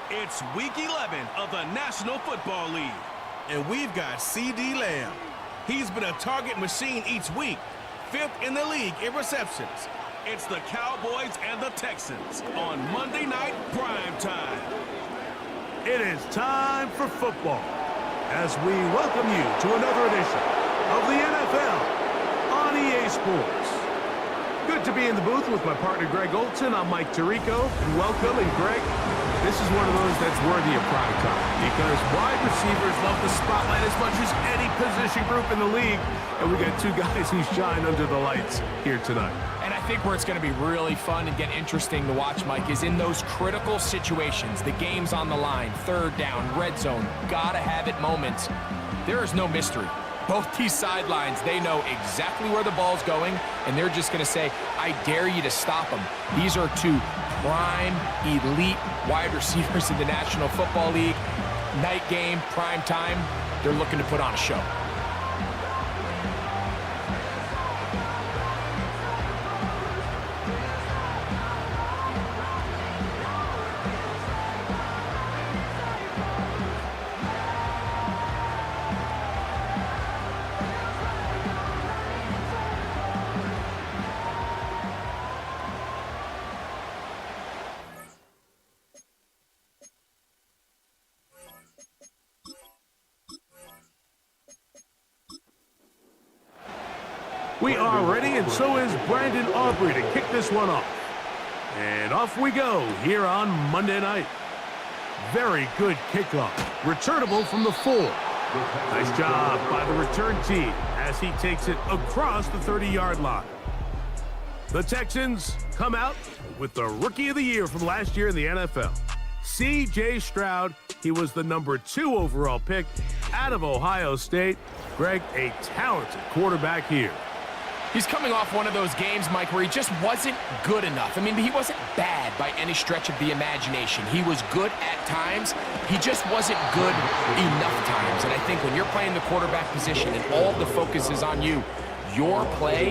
It's Week 11 of the National Football League. And we've got C.D. Lamb. He's been a target machine each week, 5th in the league in receptions. It's the Cowboys and the Texans on Monday Night Prime Time. It is time for football as we welcome you to another edition of the NFL on EA Sports. Good to be in the booth with my partner Greg Olson. I'm Mike Tirico. Welcome, and Greg, this is one of those that's worthy of prime time because wide receivers love the spotlight as much as any position group in the league, and we got two guys who shine under the lights here tonight. And I think where it's going to be really fun and get interesting to watch, Mike, is in those critical situations. The game's on the line, third down, red zone, gotta have it moments. There is no mystery. Both these sidelines, they know exactly where the ball's going, and they're just going to say, I dare you to stop them. These are two prime, elite wide receivers in the National Football League. Night game, prime time, they're looking to put on a show. We are ready, and so is Brandon Aubrey to kick this one off. And off we go here on Monday night. Very good kickoff. Returnable from the 4. Nice job by the return team as he takes it across the 30-yard line. The Texans come out with the Rookie of the Year from last year in the NFL. C.J. Stroud, he was the number 2 overall pick out of Ohio State. Greg, a talented quarterback here. He's coming off one of those games, Mike, where he just wasn't good enough. I mean, he wasn't bad by any stretch of the imagination. He was good at times. He just wasn't good enough times. And I think when you're playing the quarterback position and all the focus is on you, your play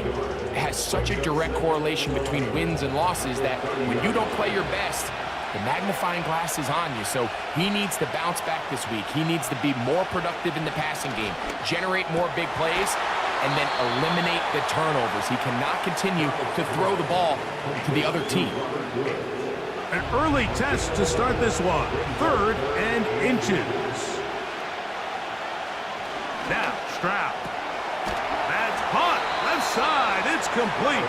has such a direct correlation between wins and losses that when you don't play your best, the magnifying glass is on you. So he needs to bounce back this week. He needs to be more productive in the passing game, generate more big plays, and then eliminate the turnovers. He cannot continue to throw the ball to the other team. An early test to start this one. 3rd and inches. Now, Stroud. That's caught. Left side. It's complete.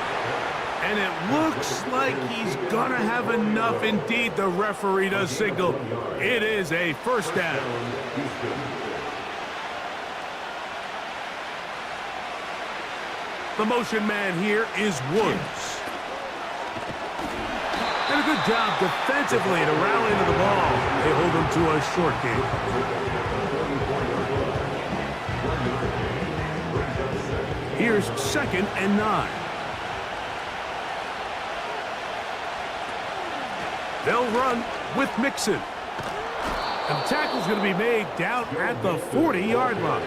And it looks like he's going to have enough. Indeed, the referee does signal. It is a first down. The motion man here is Woods. And a good job defensively to rally to the ball. They hold him to a short game. Here's 2nd and 9. They'll run with Mixon. And the tackle's going to be made down at the 40-yard line.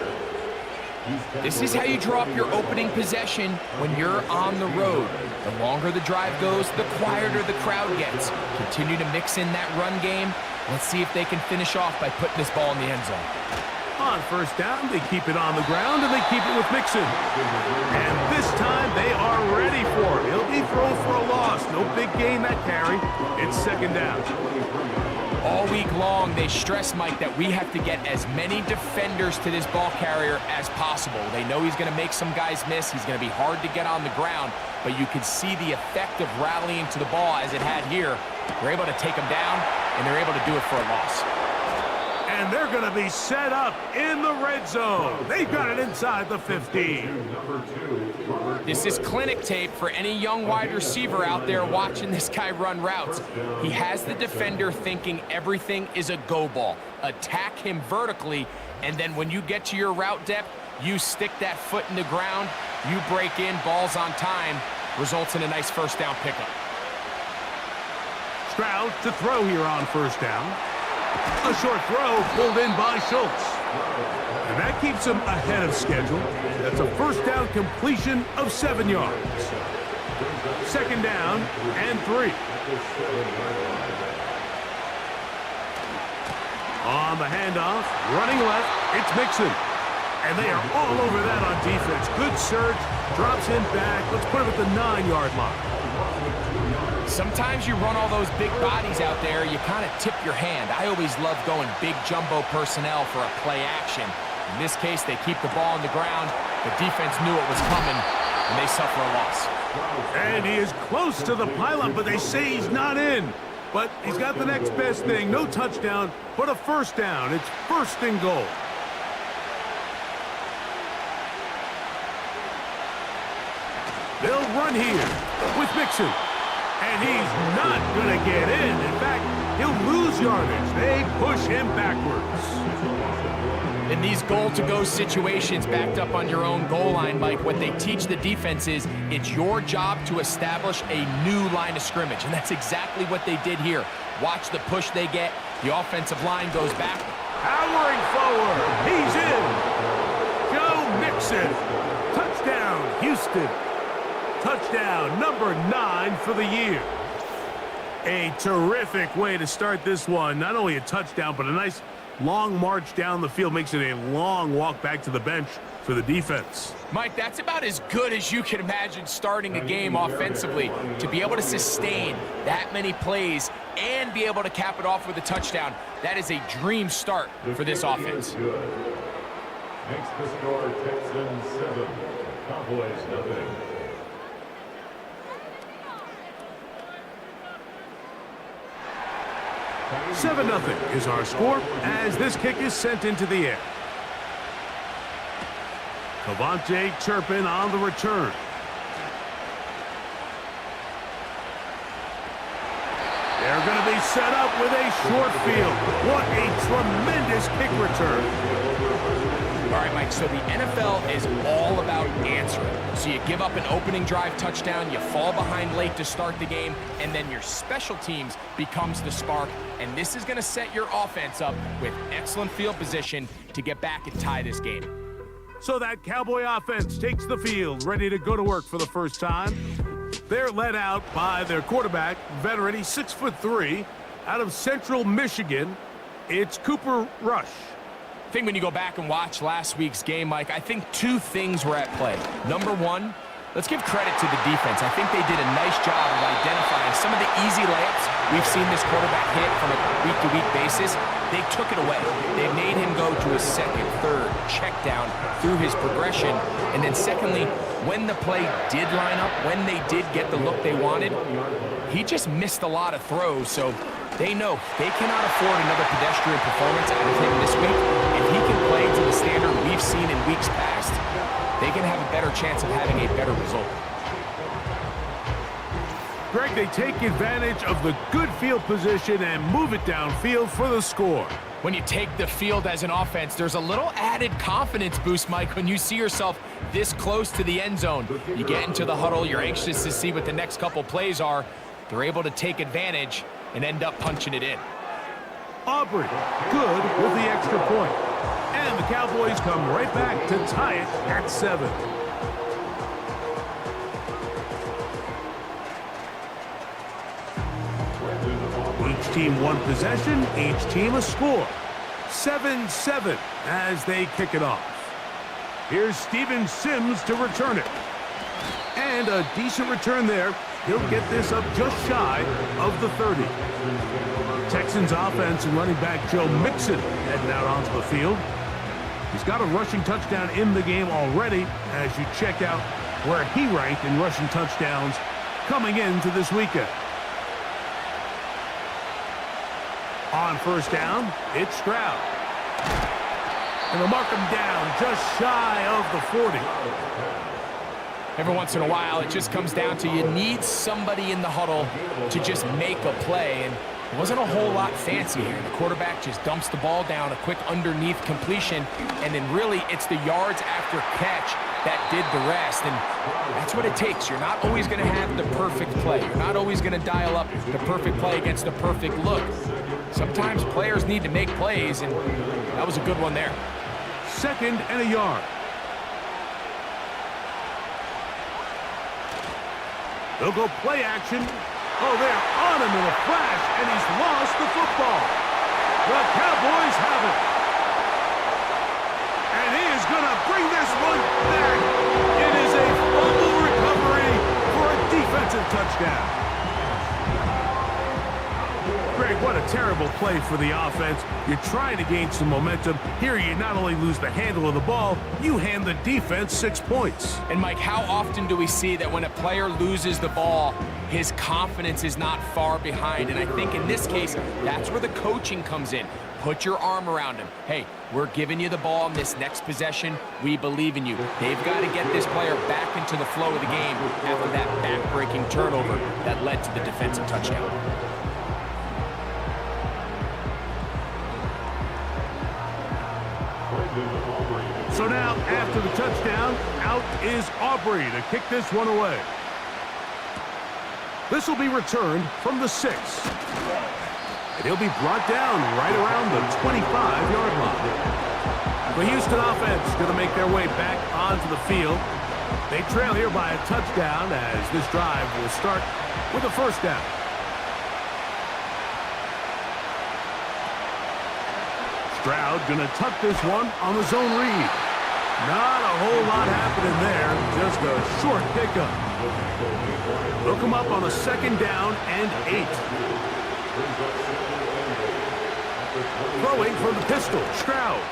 This is how you draw up your opening possession when you're on the road. The longer the drive goes, the quieter the crowd gets. Continue to mix in that run game. Let's see if they can finish off by putting this ball in the end zone. On first down, they keep it on the ground, and they keep it with Mixon. And this time, they are ready for it. He'll be thrown for a loss. No big gain that carry. It's 2nd down. All week long, they stress, Mike, that we have to get as many defenders to this ball carrier as possible. They know he's going to make some guys miss. He's going to be hard to get on the ground, but you can see the effect of rallying to the ball as it had here. They're able to take him down, and they're able to do it for a loss. And they're going to be set up in the red zone. They've got it inside the 15. This is clinic tape for any young wide receiver out there watching this guy run routes. He has the defender thinking everything is a go ball. Attack him vertically, and then when you get to your route depth, you stick that foot in the ground, you break in, ball's on time, results in a nice first down pickup. Stroud to throw here on first down. A short throw pulled in by Schultz. And that keeps him ahead of schedule. That's a first down completion of 7 yards. 2nd down and 3. On the handoff, running left, it's Mixon. And they are all over that on defense. Good search, drops him back. Let's put him at the 9-yard line. Sometimes you run all those big bodies out there, you kind of tip your hand. I always love going big jumbo personnel for a play action. In this case, they keep the ball on the ground. The defense knew it was coming, and they suffer a loss. And he is close to the pileup, but they say he's not in. But he's got the next best thing. No touchdown, but a first down. It's first and goal. They'll run here with Mixon. And he's not going to get in. In fact, he'll lose yardage. They push him backwards. In these goal-to-go situations backed up on your own goal line, Mike, what they teach the defense is it's your job to establish a new line of scrimmage, and that's exactly what they did here. Watch the push they get. The offensive line goes back. Powering forward. He's in. Joe Mixon. Touchdown, Houston. Touchdown, number 9 for the year. A terrific way to start this one. Not only a touchdown, but a nice long march down the field. Makes it a long walk back to the bench for the defense. Mike, that's about as good as you can imagine starting a game offensively. To be able to sustain that many plays and be able to cap it off with a touchdown, that is a dream start for this offense. Makes the score Texans 7, Cowboys nothing. Seven 7-0 is our score as this kick is sent into the air. Cavante Turpin on the return. They're going to be set up with a short field. What a tremendous kick return. All right, Mike, so the NFL is all about answering. So you give up an opening drive touchdown, you fall behind late to start the game, and then your special teams becomes the spark. And this is going to set your offense up with excellent field position to get back and tie this game. So that Cowboy offense takes the field, ready to go to work for the first time. They're led out by their quarterback, veteran, he's 6'3", out of Central Michigan. It's Cooper Rush. I think when you go back and watch last week's game, Mike, I think two things were at play. Number one, let's give credit to the defense. I think they did a nice job of identifying some of the easy layups we've seen this quarterback hit from a week-to-week basis. They took it away. They made him go to a second, third check down through his progression. And then secondly, when the play did line up, when they did get the look they wanted, he just missed a lot of throws. So they know they cannot afford another pedestrian performance out of him this week. If he can play to the standard we've seen in weeks past, they can have a better chance of having a better result. Greg, they take advantage of the good field position and move it downfield for the score. When you take the field as an offense, there's a little added confidence boost, Mike, when you see yourself this close to the end zone. You get into the huddle, you're anxious to see what the next couple plays are. They're able to take advantage and end up punching it in. Aubrey, good with the extra point. And the Cowboys come right back to tie it at 7. Each team one possession, each team a score. 7-7 as they kick it off. Here's Steven Sims to return it. And a decent return there. He'll get this up just shy of the 30. Texans offense and running back Joe Mixon heading out onto the field. He's got a rushing touchdown in the game already as you check out where he ranked in rushing touchdowns coming into this weekend. On first down, it's Stroud. And they'll mark him down just shy of the 40. Every once in a while, it just comes down to you need somebody in the huddle to just make a play. And it wasn't a whole lot fancy here. The quarterback just dumps the ball down, a quick underneath completion, and then really it's the yards after catch that did the rest. And that's what it takes. You're not always going to have the perfect play. You're not always going to dial up the perfect play against the perfect look. Sometimes players need to make plays, and that was a good one there. 2nd and a yard. They'll go play action. Oh, they're on him in a flash, and he's lost the football. The Cowboys have And he is going to bring this one back. It is a fumble recovery for a defensive touchdown. Greg, what a terrible play for the offense. You're trying to gain some momentum. Here you not only lose the handle of the ball, you hand the defense 6 points. And Mike, how often do we see that when a player loses the ball, his confidence is not far behind? And I think in this case, that's where the coaching comes in. Put your arm around him. Hey, we're giving you the ball in this next possession. We believe in you. They've got to get this player back into the flow of the game after that back-breaking turnover that led to the defensive touchdown. So now, after the touchdown, out is Aubrey to kick this one away. This will be returned from the 6. And he'll be brought down right around the 25-yard line. The Houston offense is going to make their way back onto the field. They trail here by a touchdown as this drive will start with a first down. Stroud going to tuck this one on the zone read. Not a whole lot happening there, just a short pickup. They'll come up on a second down and 8. Throwing from the pistol, Stroud.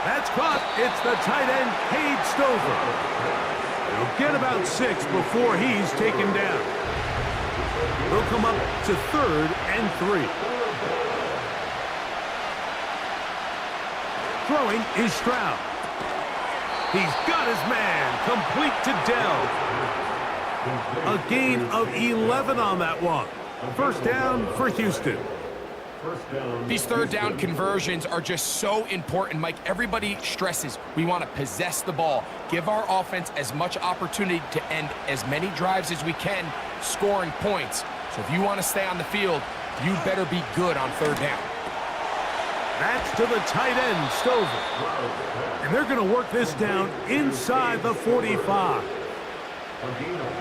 That's caught. It's the tight end, Cade Stover. He'll get about 6 before he's taken down. They'll come up to 3rd and 3. Throwing is Stroud. He's got his man, complete to Dell. A gain of 11 on that one. First down for Houston. These third down conversions are just so important, Mike. Everybody stresses we want to possess the ball, give our offense as much opportunity to end as many drives as we can, scoring points. So if you want to stay on the field, you better be good on third down. That's to the tight end, Stover. And they're going to work this down inside the 45.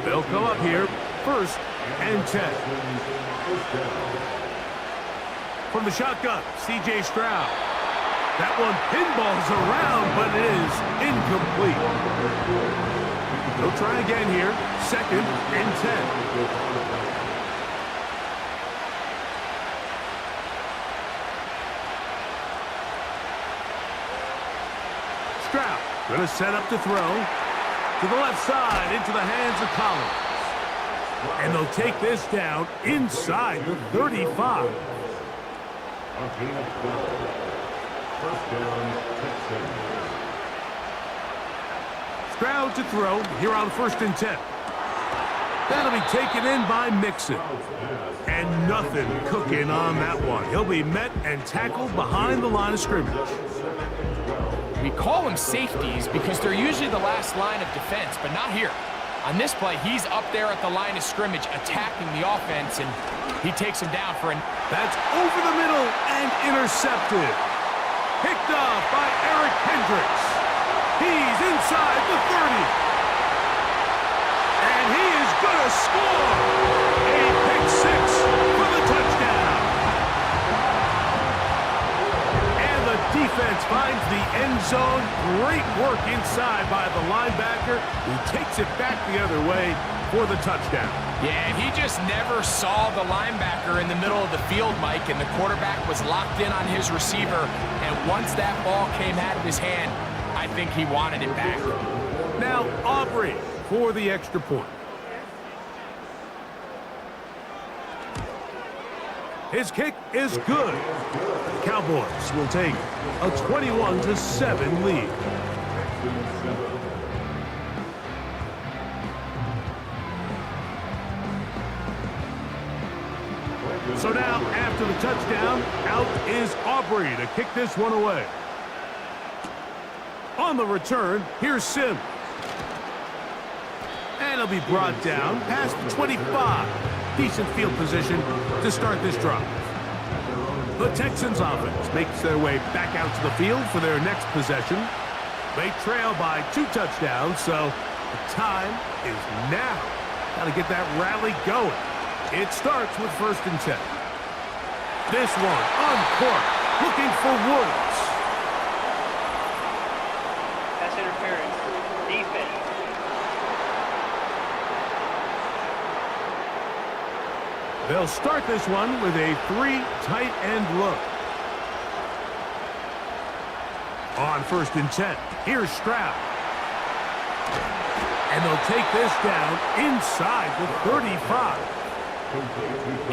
They'll come up here, 1st and 10. From the shotgun, C.J. Stroud. That one pinballs around, but it is incomplete. They'll try again here, 2nd and 10. Stroud going to set up to throw to the left side into the hands of Collins. And they'll take this down inside the 35. Stroud to throw here on 1st and 10. That'll be taken in by Mixon. And nothing cooking on that one. He'll be met and tackled behind the line of scrimmage. We call them safeties because they're usually the last line of defense, but not here. On this play, he's up there at the line of scrimmage attacking the offense, and he takes him down for an... That's over the middle and intercepted. Picked off by Eric Hendricks. He's inside the 30. And he is going to score. A pick 6 for the touchdown. And the defense finds the end zone. Great work inside by the linebacker, who takes it back the other way for the touchdown. Yeah, he just never saw the linebacker in the middle of the field, Mike, and the quarterback was locked in on his receiver. And once that ball came out of his hand, I think he wanted it back. Now Aubrey for the extra point. His kick is good. The Cowboys will take a 21-7 lead. So now, after the touchdown, out is Aubrey to kick this one away. On the return, here's Sims. And he'll be brought down past the 25. Decent field position to start this drive. The Texans offense makes their way back out to the field for their next possession. They trail by 2 touchdowns, so the time is now. Got to get that rally going. It starts with 1st and 10. This one uncorked. looking for Woods. That's interference. Defense. They'll start this one with a 3 tight end look. On 1st and 10, here's Stroud. And they'll take this down inside the 35.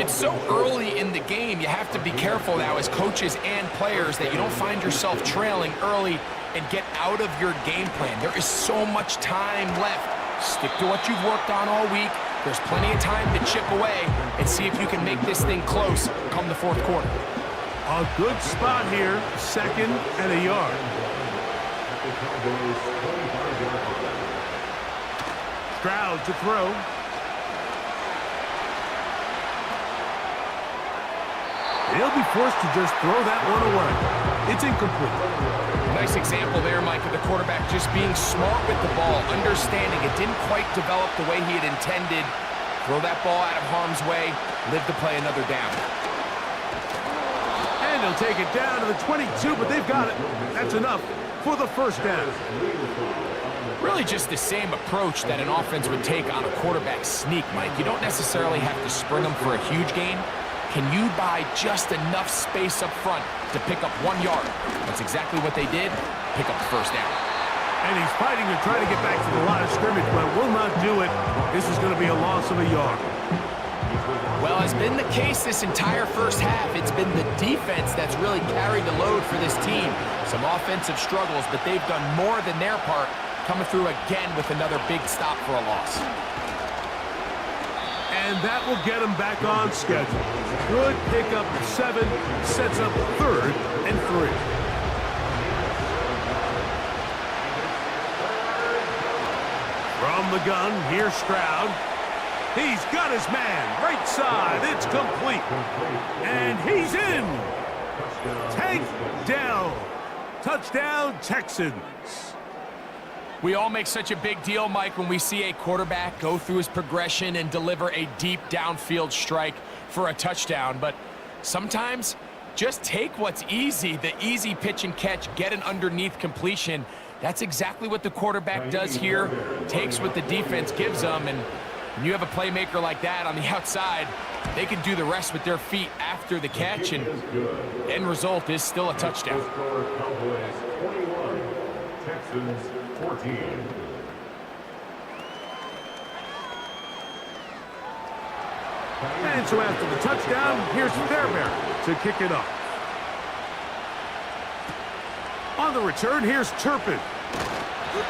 It's so early in the game, you have to be careful now as coaches and players that you don't find yourself trailing early and get out of your game plan. There is so much time left. Stick to what you've worked on all week. There's plenty of time to chip away and see if you can make this thing close come the 4th quarter. A good spot here, 2nd and a yard. Stroud to throw. He'll be forced to just throw that one away. It's incomplete. Nice example there, Mike, of the quarterback just being smart with the ball, understanding it didn't quite develop the way he had intended. Throw that ball out of harm's way, live to play another down. And he'll take it down to the 22, but they've got it. That's enough for the 1st down. Really just the same approach that an offense would take on a quarterback sneak, Mike. You don't necessarily have to spring them for a huge gain. Can you buy just enough space up front to pick up 1 yard? That's exactly what they did. Pick up the 1st down. And he's fighting to try to get back to the line of scrimmage, but will not do it. This is going to be a loss of a yard. Well, has been the case this entire 1st half. It's been the defense that's really carried the load for this team. Some offensive struggles, but they've done more than their part, coming through again with another big stop for a loss. And that will get him back on schedule. Good pickup, 7, sets up 3rd and 3. From the gun, here's Stroud. He's got his man, right side, it's complete. And he's in. Tank down. Touchdown, Texans. We all make such a big deal, Mike, when we see a quarterback go through his progression and deliver a deep downfield strike for a touchdown. But sometimes, just take what's easy, the easy pitch and catch, get an underneath completion. That's exactly what the quarterback does here, takes what the defense gives them, and when you have a playmaker like that on the outside, they can do the rest with their feet after the catch, and end result is still a touchdown. Cowboys 21, Texans 14. And so after the touchdown, here's Fairbairn to kick it off. On the return, here's Turpin.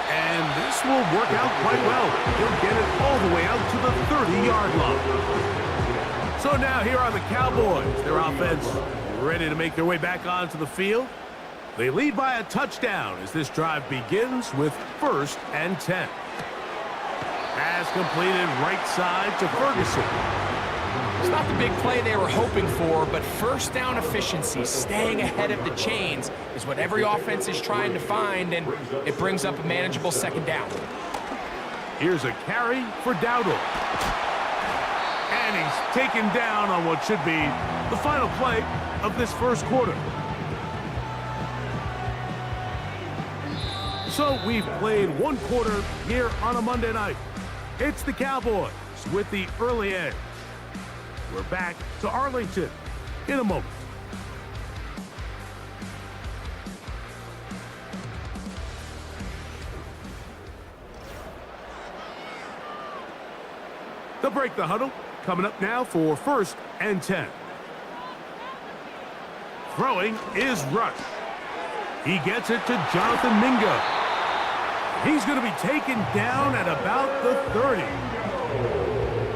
And this will work out quite well. He'll get it all the way out to the 30-yard line. So now here are the Cowboys. Their offense ready to make their way back onto the field. They lead by a touchdown as this drive begins with 1st and 10. Pass completed right side to Ferguson. It's not the big play they were hoping for, but 1st down efficiency, staying ahead of the chains, is what every offense is trying to find, and it brings up a manageable 2nd down. Here's a carry for Dowdle. And he's taken down on what should be the final play of this 1st quarter. So we've played 1 quarter here on a Monday night. It's the Cowboys with the early edge. We're back to Arlington in a moment. They'll break the huddle. Coming up now for 1st and 10. Throwing is Rush. He gets it to Jonathan Mingo. He's going to be taken down at about the 30.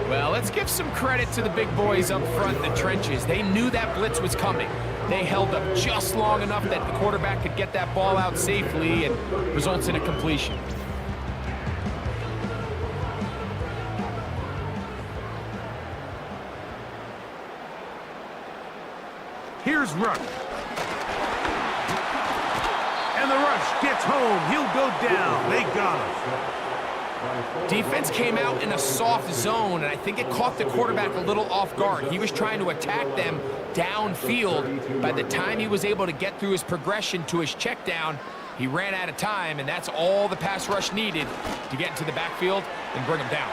Well, let's give some credit to the big boys up front in the trenches. They knew that blitz was coming. They held up just long enough that the quarterback could get that ball out safely and results in a completion. Here's Rush. And the rush gets home. He'll go down. They got him. Defense came out in a soft zone, and I think it caught the quarterback a little off guard. He was trying to attack them downfield. By the time he was able to get through his progression to his check down, he ran out of time, and that's all the pass rush needed to get into the backfield and bring him down.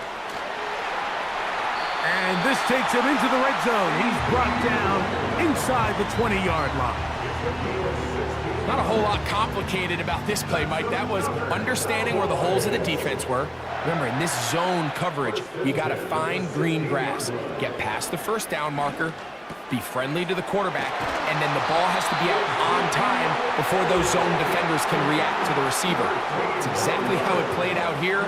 And this takes him into the red zone. He's brought down inside the 20-yard line. Not a whole lot complicated about this play, Mike. That was understanding where the holes of the defense were. Remember, in this zone coverage, you got to find green grass, get past the first down marker, be friendly to the quarterback, and then the ball has to be out on time before those zone defenders can react to the receiver. It's exactly how it played out here.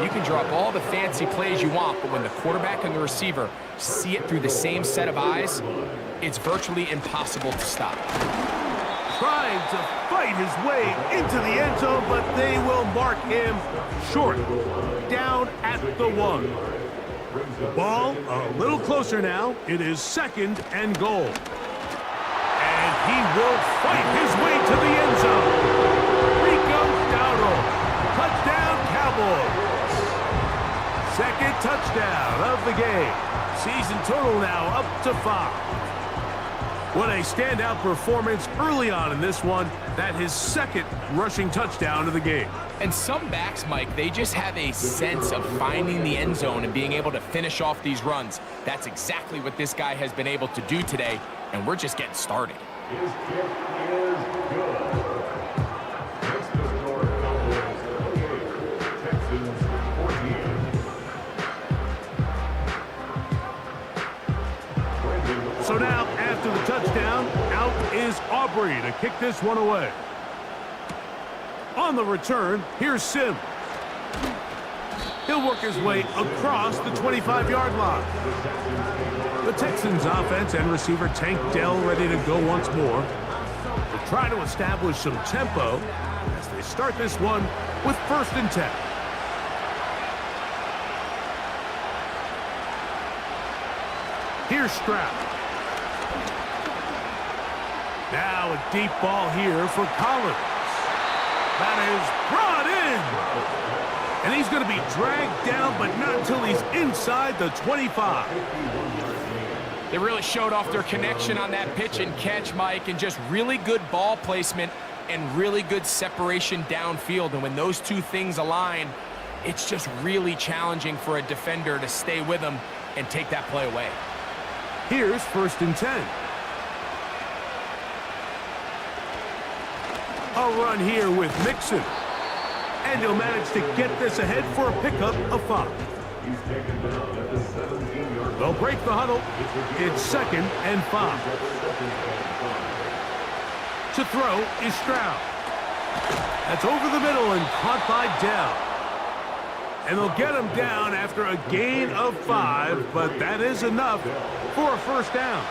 You can drop all the fancy plays you want, but when the quarterback and the receiver see it through the same set of eyes, it's virtually impossible to stop. Trying to fight his way into the end zone, but they will mark him short. Down at the 1. Ball a little closer now. It is 2nd and goal. And he will fight his way to the end zone. Rico Dowdle. Touchdown, Cowboys. 2nd touchdown of the game. Season total now up to 5. What a standout performance early on in this one. That his 2nd rushing touchdown of the game. And some backs, Mike, they just have a sense of finding the end zone and being able to finish off these runs. That's exactly what this guy has been able to do today, and we're just getting started. His kick is good. Next to score, Cowboys 28, Texans 14. So now, after the touchdown, out is Aubrey to kick this one away. On the return, here's Sim. He'll work his way across the 25-yard line. The Texans offense and receiver Tank Dell ready to go once more. They'll try to establish some tempo as they start this one with 1st and 10. Here's Stroud. Now a deep ball here for Collins. That is brought in. And he's going to be dragged down, but not until he's inside the 25. They really showed off their connection on that pitch and catch, Mike, and just really good ball placement and really good separation downfield. And when those two things align, it's just really challenging for a defender to stay with them and take that play away. Here's 1st and 10. A run here with Mixon. And he'll manage to get this ahead for a pickup of 5. They'll break the huddle. It's 2nd and 5. To throw is Stroud. That's over the middle and caught by Dell. And they'll get him down after a gain of 5, but that is enough for a 1st down.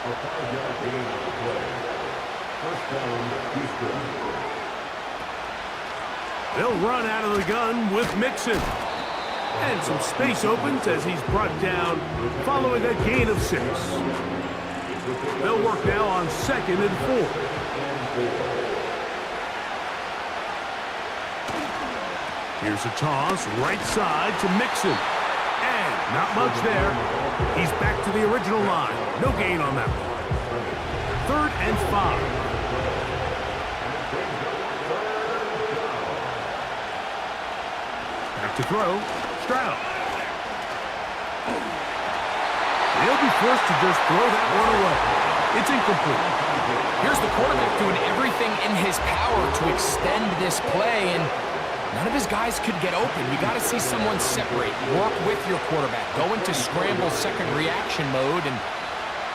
They'll run out of the gun with Mixon. And some space opens as he's brought down following a gain of 6. They'll work now on 2nd and 4. Here's a toss, right side to Mixon. And not much there. He's back to the original line. No gain on that one. 3rd and 5. Back to throw, Stroud. He'll be forced to just throw that one away. It's incomplete. Here's the quarterback doing everything in his power to extend this play, and none of his guys could get open. You got to see someone separate, work with your quarterback, go into scramble 2nd reaction mode, and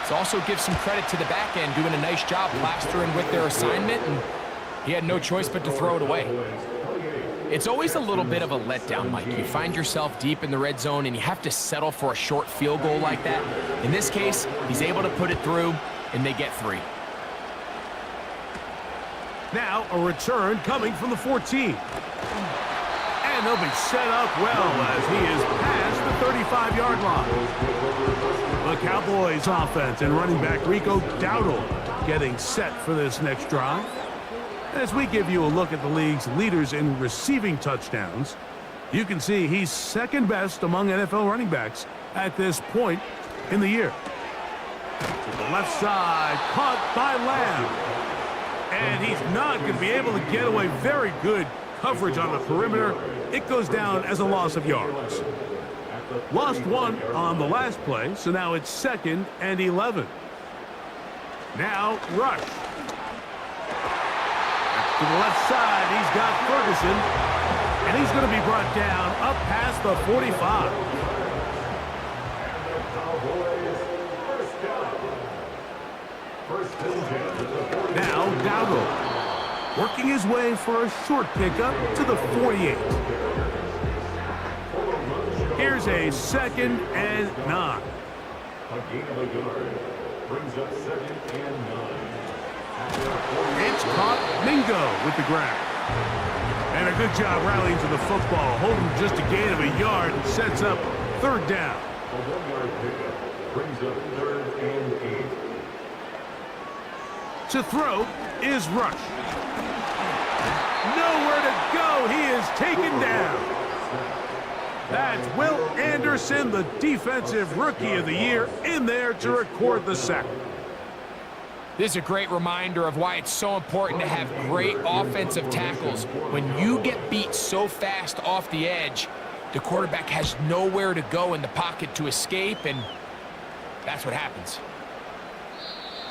it also gives some credit to the back end doing a nice job plastering with their assignment, and he had no choice but to throw it away. It's always a little bit of a letdown, Mike. You find yourself deep in the red zone and you have to settle for a short field goal like that. In this case, he's able to put it through, and they get 3. Now a return coming from the 14. And they'll be set up well as he is past the 35-yard line. The Cowboys offense and running back Rico Dowdle getting set for this next drive. As we give you a look at the league's leaders in receiving touchdowns, You can see he's second best among NFL running backs at this point in the year. To the left side, caught by Lamb. And he's not going to be able to get away. Very good coverage on the perimeter. It goes down as a loss of yards. Lost one on the last play, so now it's 2nd and 11. Now, rush. Back to the left side, he's got Ferguson. And he's going to be brought down up past the 45. Now, Dowdle, working his way for a short pickup to the 48. Here's a 2nd and 9. A gain of a yard brings up 2nd and 9. It's caught Mingo with the grab. And a good job rallying to the football, holding just a gain of a yard and sets up 3rd down. A 1-yard pickup brings up 3rd and 8. To throw is Rush. Nowhere to go. He is taken down. That's Will Anderson, the defensive rookie of the year, in there to record the sack. This is a great reminder of why it's so important to have great offensive tackles. When you get beat so fast off the edge, the quarterback has nowhere to go in the pocket to escape, and that's what happens.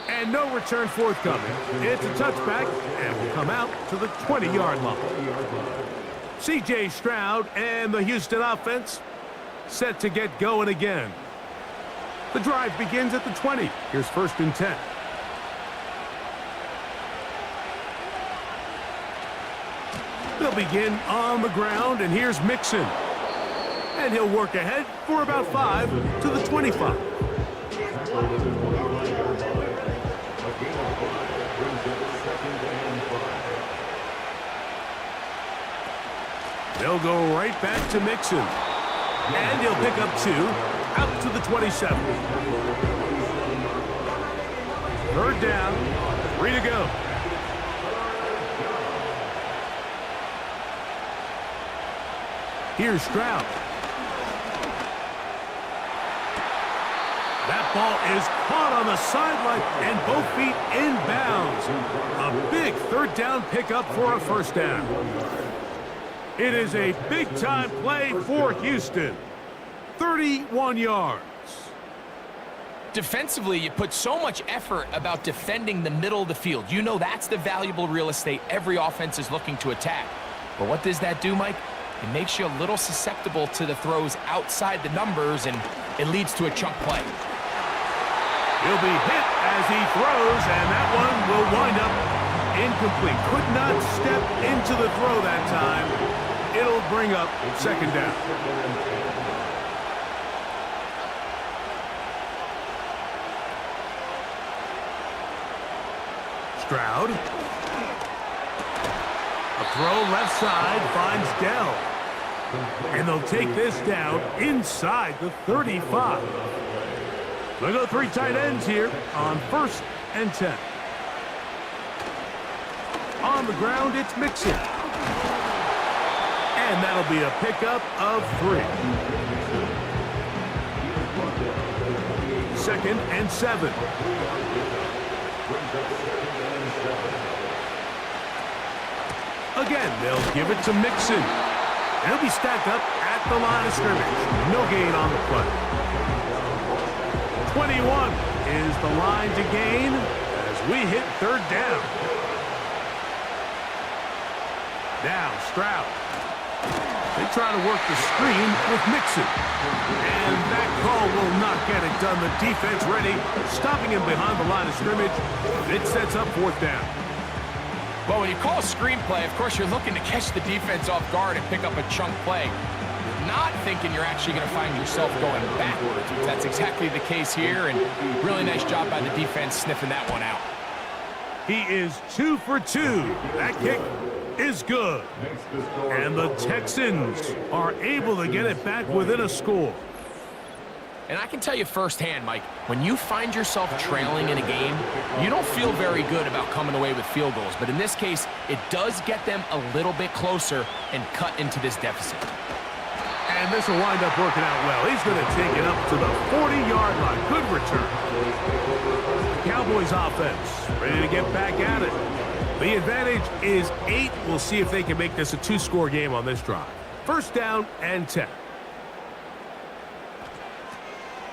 And no return forthcoming. It's a touchback, and will come out to the 20-yard line. C.J. Stroud and the Houston offense set to get going again. The drive begins at the 20. Here's 1st and 10. They'll begin on the ground, and here's Mixon. And he'll work ahead for about 5 to the 25. They'll go right back to Mixon. And he'll pick up 2 out to the 27. 3rd down, 3 to go. Here's Stroud. That ball is caught on the sideline and both feet inbounds. A big 3rd down pickup for a 1st down. It is a big-time play for Houston. 31 yards. Defensively, you put so much effort about defending the middle of the field. You know that's the valuable real estate every offense is looking to attack. But what does that do, Mike? It makes you a little susceptible to the throws outside the numbers, and it leads to a chunk play. He'll be hit as he throws, and that one will wind up incomplete. Could not step into the throw that time. It'll bring up 2nd down. Stroud. A throw left side finds Dell. And they'll take this down inside the 35. They'll go 3 tight ends here on 1st and 10. On the ground, it's Mixon. And that'll be a pickup of 3. 2nd and 7. Again, they'll give it to Mixon. And he'll be stacked up at the line of scrimmage. No gain on the play. 21 is the line to gain as we hit 3rd down. Now, Stroud. They try to work the screen with Mixon. And that call will not get it done. The defense ready, stopping him behind the line of scrimmage. It sets up 4th down. Well, when you call a screen play, of course, you're looking to catch the defense off guard and pick up a chunk play. You're not thinking you're actually going to find yourself going backwards. That's exactly the case here, and really nice job by the defense sniffing that one out. He is 2 for 2. That kick is good. And the Texans are able to get it back within a score. And I can tell you firsthand, Mike, when you find yourself trailing in a game, you don't feel very good about coming away with field goals. But in this case, it does get them a little bit closer and cut into this deficit. And this will wind up working out well. He's going to take it up to the 40-yard line. Good return. The Cowboys offense ready to get back at it. The advantage is 8. We'll see if they can make this a 2-score game on this drive. First down and 10.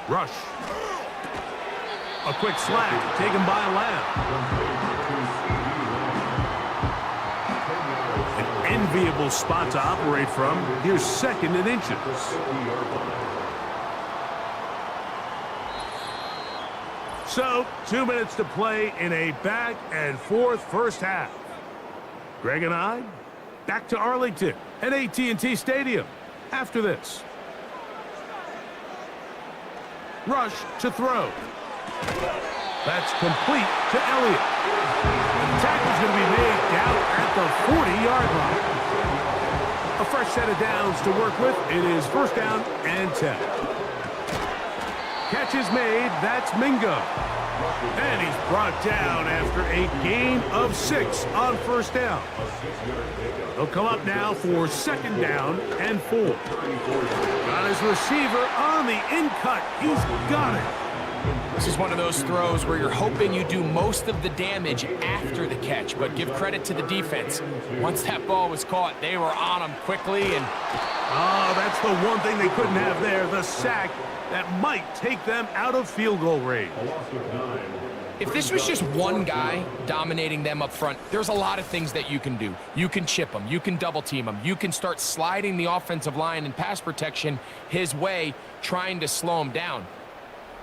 Rush. A quick slant taken by Lamb. An enviable spot to operate from. Here's 2nd and inches. So, 2 minutes to play in a back and forth first half. Greg and I, back to Arlington at AT&T Stadium after this. Rush to throw. That's complete to Elliott. The tackle's going to be made down at the 40-yard line. A fresh set of downs to work with. It is first down and 10. Catch is made. That's Mingo. And he's brought down after a gain of 6 on first down. He'll come up now for 2nd down and 4. Got his receiver on the in-cut. He's got it. This is one of those throws where you're hoping you do most of the damage after the catch, but give credit to the defense. Once that ball was caught, they were on him quickly. And oh, that's the one thing they couldn't have there, the sack that might take them out of field goal range. if this was just one guy dominating them up front, there's a lot of things that you can do. You can chip him. You can double team him. You can start sliding the offensive line and pass protection his way, trying to slow him down.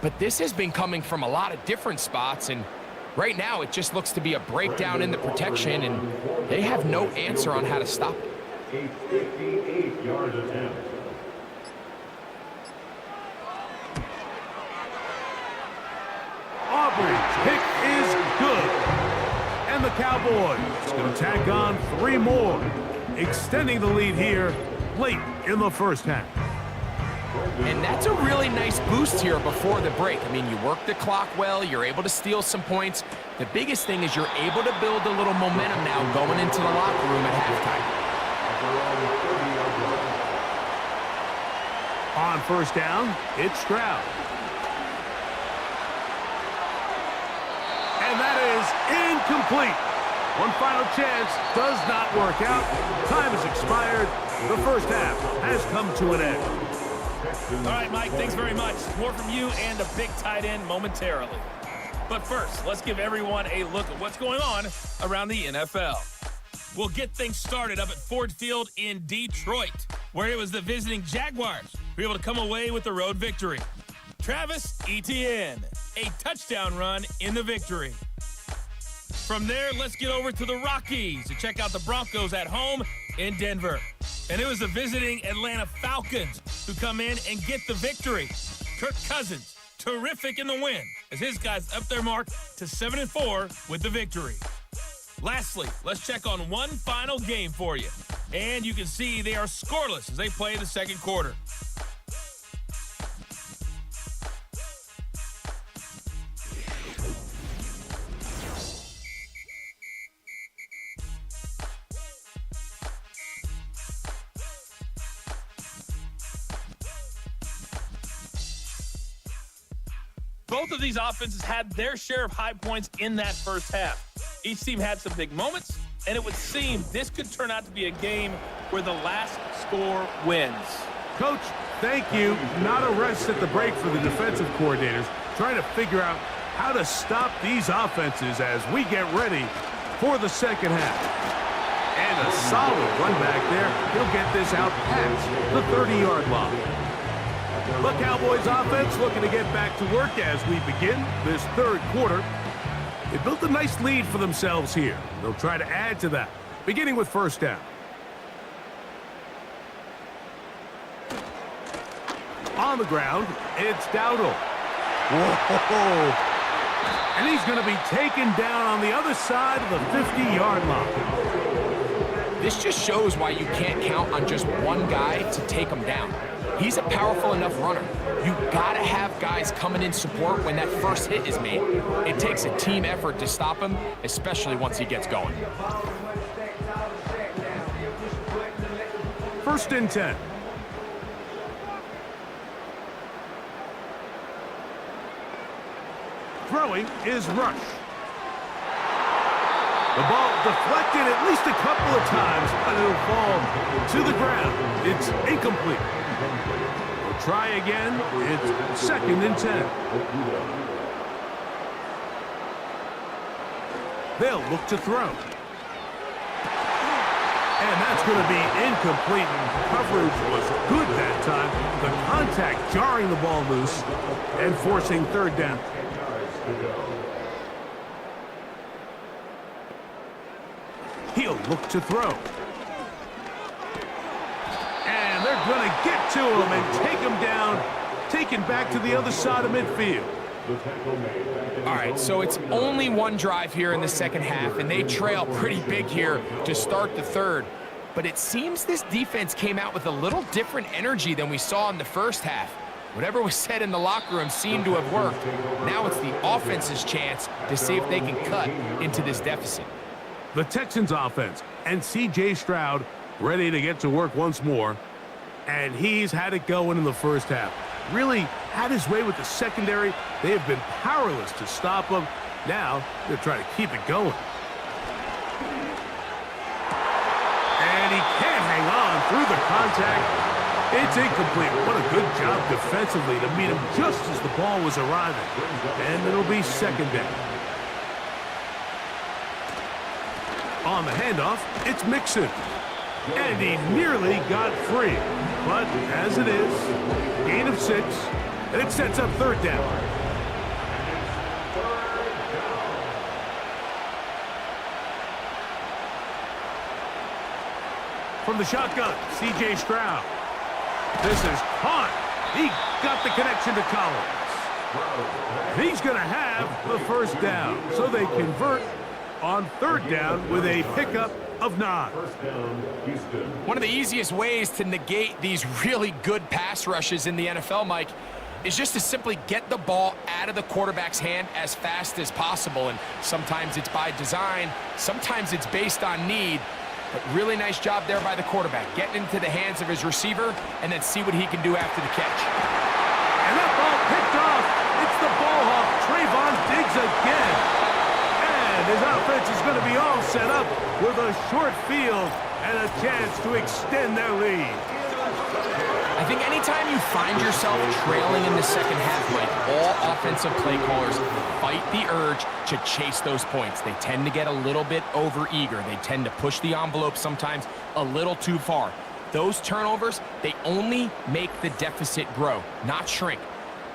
But this has been coming from a lot of different spots, and right now it just looks to be a breakdown in the protection, and they have no answer on how to stop it. A 58-yard attempt. Auburn's kick is good. And the Cowboys going to tack on 3 more, extending the lead here late in the first half. And that's a really nice boost here before the break. I mean, you work the clock well, you're able to steal some points. The biggest thing is you're able to build a little momentum now going into the locker room at halftime. On first down, it's Stroud. And that is incomplete. One final chance does not work out. Time has expired. The first half has come to an end. All right, Mike, thanks very much. More from you and a big tight end momentarily. But first, let's give everyone a look at what's going on around the NFL. We'll get things started up at Ford Field in Detroit, where it was the visiting Jaguars who were able to come away with the road victory. Travis Etienne, a touchdown run in the victory. From there, let's get over to the Rockies to check out the Broncos at home in Denver. And it was the visiting Atlanta Falcons who come in and get the victory. Kirk Cousins, terrific in the win, as his guys up their mark to 7-4 with the victory. Lastly, let's check on one final game for you. And you can see they are scoreless as they play the second quarter. Both of these offenses had their share of high points in that first half. Each team had some big moments, and it would seem this could turn out to be a game where the last score wins. Coach, thank you. Not a rest at the break for the defensive coordinators, trying to figure out how to stop these offenses as we get ready for the second half. And a solid run back there. He'll get this out past the 30-yard line. The Cowboys offense looking to get back to work as we begin this third quarter. They built a nice lead for themselves here. They'll try to add to that, beginning with first down. On the ground, it's Dowdle. Whoa! And he's going to be taken down on the other side of the 50-yard line. This just shows why you can't count on just one guy to take him down. He's a powerful enough runner. You gotta have guys coming in support when that first hit is made. It takes a team effort to stop him, especially once he gets going. First and 10. Throwing is Rush. The ball deflected at least a couple of times, but it'll fall to the ground. It's incomplete. We'll try again. It's 2nd and 10. They'll look to throw. And that's going to be incomplete. Coverage was good that time. The contact jarring the ball loose and forcing 3rd down. He'll look to throw. And they're going to get to him and take him down, taken back to the other side of midfield. All right, so it's only one drive here in the second half, and they trail pretty big here to start the third. But it seems this defense came out with a little different energy than we saw in the first half. Whatever was said in the locker room seemed to have worked. Now it's the offense's chance to see if they can cut into this deficit. The Texans offense and C.J. Stroud ready to get to work once more. And he's had it going in the first half. Really had his way with the secondary. They have been powerless to stop him. Now they're trying to keep it going. And he can't hang on through the contact. It's incomplete. What a good job defensively to meet him just as the ball was arriving. And it'll be 2nd down. On the handoff, it's Mixon. And he nearly got free. But as it is, gain of 6, and it sets up 3rd down. From the shotgun, C.J. Stroud. This is caught. He got the connection to Collins. He's going to have the 1st down. So they convert on 3rd down with a pickup of 9. One of the easiest ways to negate these really good pass rushes in the NFL, Mike, is just to simply get the ball out of the quarterback's hand as fast as possible. And sometimes it's by design, sometimes it's based on need. But really nice job there by the quarterback, getting into the hands of his receiver and then see what he can do after the catch. And that ball picked off. It's the ball hawk, Trayvon Diggs again. And his offense is going to be all set up with a short field and a chance to extend their lead. I think anytime you find yourself trailing in the second half, Mike, all offensive play callers fight the urge to chase those points. They tend to get a little bit overeager. They tend to push the envelope sometimes a little too far. Those turnovers, they only make the deficit grow, not shrink.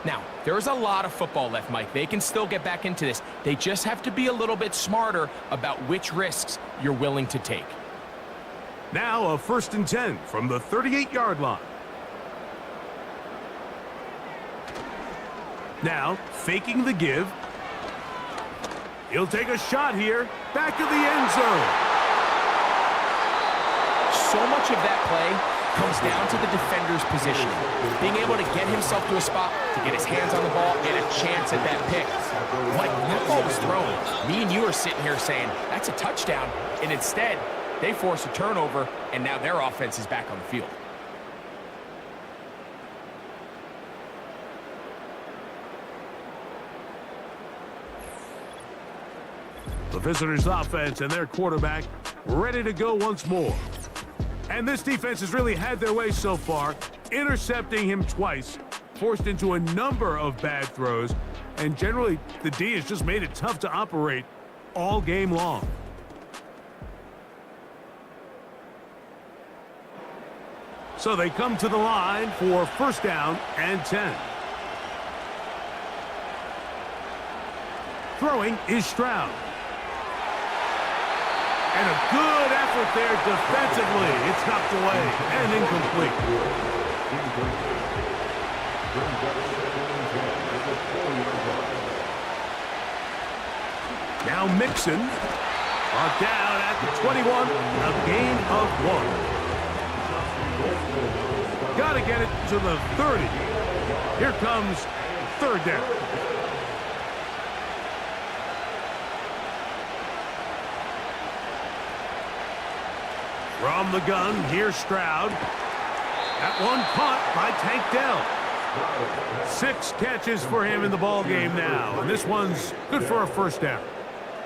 Now, there's a lot of football left, Mike. They can still get back into this. They just have to be a little bit smarter about which risks you're willing to take. Now a 1st and 10 from the 38-yard line. Now, faking the give. He'll take a shot here. Back of the end zone. So much of that play comes down to the defender's position. Being able to get himself to a spot, to get his hands on the ball, and a chance at that pick. Like, when that ball was thrown, me and you are sitting here saying, that's a touchdown. And instead, they force a turnover, and now their offense is back on the field. The visitors' offense and their quarterback ready to go once more. And this defense has really had their way so far, intercepting him twice, forced into a number of bad throws, and generally the D has just made it tough to operate all game long. So they come to the line for 1st down and 10. Throwing is Stroud. And a good effort there defensively. It's knocked away and incomplete. Now Mixon brought down at the 21, a gain of 1. Got to get it to the 30. Here comes 3rd down. From the gun, here's Stroud. That one caught by Tank Dell. 6 catches for him in the ball game now, and this one's good for a first down.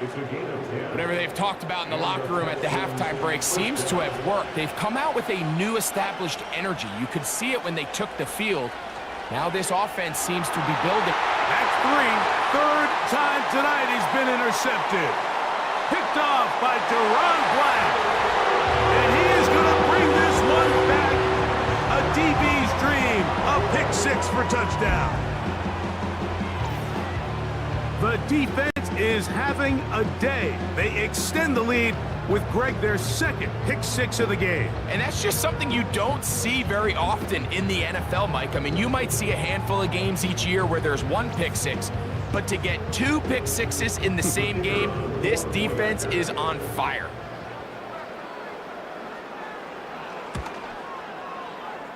It's a gain of 10. Whatever they've talked about in the locker room at the halftime break seems to have worked. They've come out with a new established energy. You could see it when they took the field. Now this offense seems to be building. That's 3. Third time tonight he's been intercepted. Picked off by Deron Black. And he is going to bring this one back. A DB's dream. A pick 6 for touchdown. The defense is having a day. They extend the lead with Greg their second pick 6 of the game. And that's just something you don't see very often in the NFL, Mike. I mean, you might see a handful of games each year where there's 1 pick 6, but to get 2 pick 6s in the same game, this defense is on fire.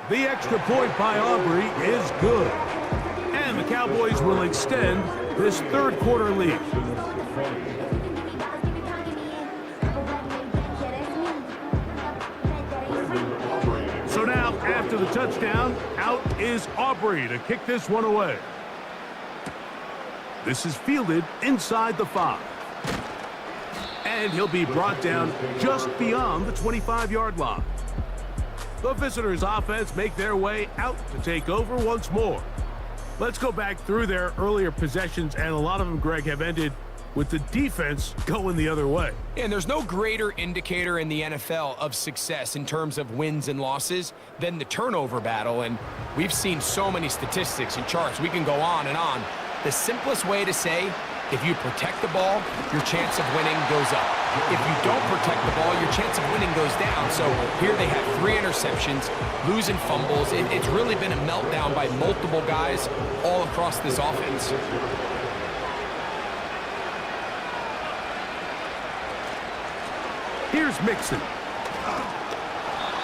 The extra point by Aubrey is good. And the Cowboys will extend this third quarter lead. So now, after the touchdown, out is Aubrey to kick this one away. This is fielded inside the 5. And he'll be brought down just beyond the 25-yard line. The visitors' offense make their way out to take over once more. Let's go back through their earlier possessions, and a lot of them, Greg, have ended with the defense going the other way. And there's no greater indicator in the NFL of success in terms of wins and losses than the turnover battle. And we've seen so many statistics and charts. We can go on and on. The simplest way to say, if you protect the ball, your chance of winning goes up. If you don't protect the ball, your chance of winning goes down. So here they have 3 interceptions, losing fumbles. It's really been a meltdown by multiple guys all across this offense. Here's Mixon.